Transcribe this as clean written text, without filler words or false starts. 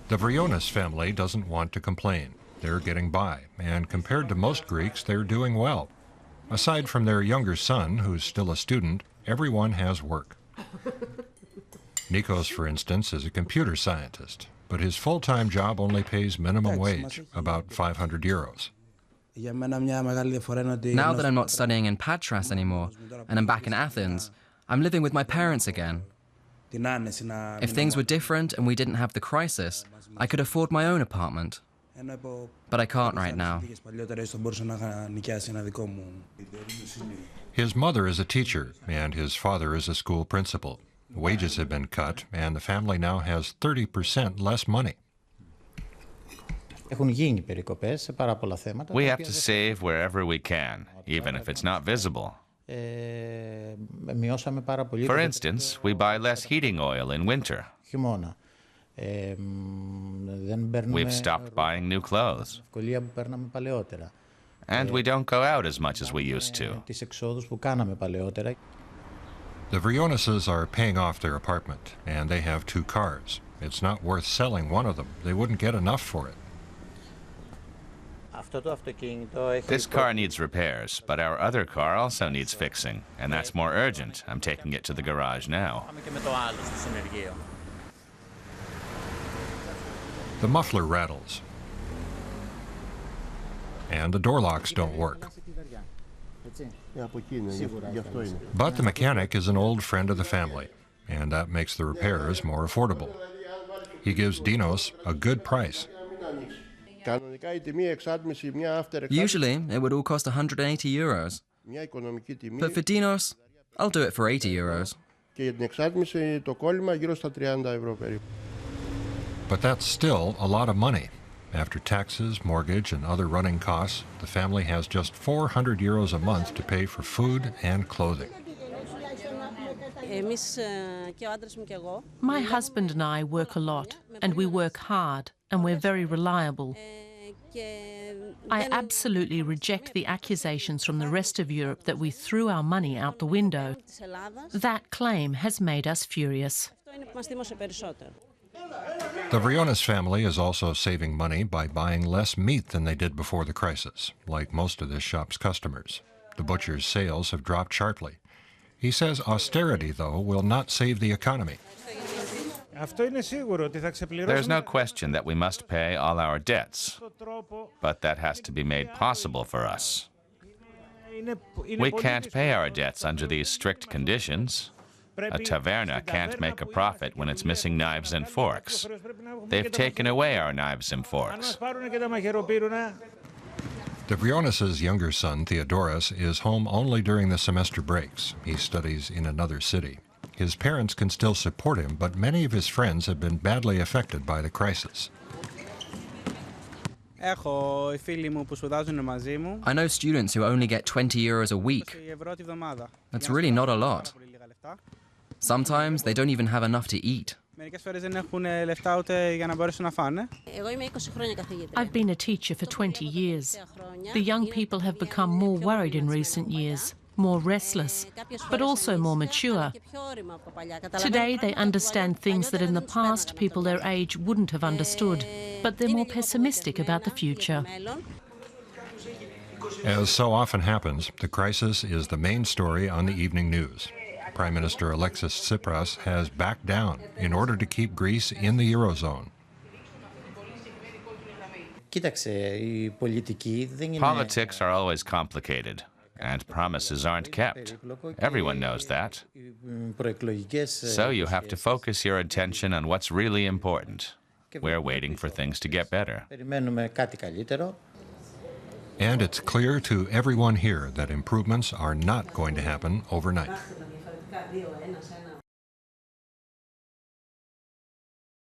The Vrionis family doesn't want to complain. They're getting by, and compared to most Greeks, they're doing well. Aside from their younger son, who's still a student, everyone has work. Nikos, for instance, is a computer scientist, but his full-time job only pays minimum wage, about 500 euros. Now that I'm not studying in Patras anymore, and I'm back in Athens, I'm living with my parents again. If things were different and we didn't have the crisis, I could afford my own apartment. But I can't right now. His mother is a teacher, and his father is a school principal. Wages have been cut, and the family now has 30% less money. We have to save wherever we can, even if it's not visible. For instance, we buy less heating oil in winter. We've stopped buying new clothes. And we don't go out as much as we used to. The Vrionises are paying off their apartment, and they have 2 cars. It's not worth selling one of them. They wouldn't get enough for it. This car needs repairs, but our other car also needs fixing, and that's more urgent. I'm taking it to the garage now. The muffler rattles, and the door locks don't work. But the mechanic is an old friend of the family, and that makes the repairs more affordable. He gives Dinos a good price. Usually, it would all cost 180 euros. But for Dinos, I'll do it for 80 euros. But that's still a lot of money. After taxes, mortgage, and other running costs, the family has just 400 euros a month to pay for food and clothing. My husband and I work a lot, and we work hard, and we're very reliable. I absolutely reject the accusations from the rest of Europe that we threw our money out the window. That claim has made us furious. The Vrionis family is also saving money by buying less meat than they did before the crisis, like most of this shop's customers. The butcher's sales have dropped sharply. He says austerity, though, will not save the economy. There's no question that we must pay all our debts, but that has to be made possible for us. We can't pay our debts under these strict conditions. A taverna can't make a profit when it's missing knives and forks. They've taken away our knives and forks. The Vrionis' younger son, Theodoros, is home only during the semester breaks. He studies in another city. His parents can still support him, but many of his friends have been badly affected by the crisis. I know students who only get 20 euros a week. That's really not a lot. Sometimes they don't even have enough to eat. I've been a teacher for 20 years. The young people have become more worried in recent years, more restless, but also more mature. Today they understand things that in the past people their age wouldn't have understood, but they're more pessimistic about the future. As so often happens, the crisis is the main story on the evening news. Prime Minister Alexis Tsipras has backed down in order to keep Greece in the Eurozone. Politics are always complicated, and promises aren't kept. Everyone knows that. So you have to focus your attention on what's really important. We're waiting for things to get better. And it's clear to everyone here that improvements are not going to happen overnight.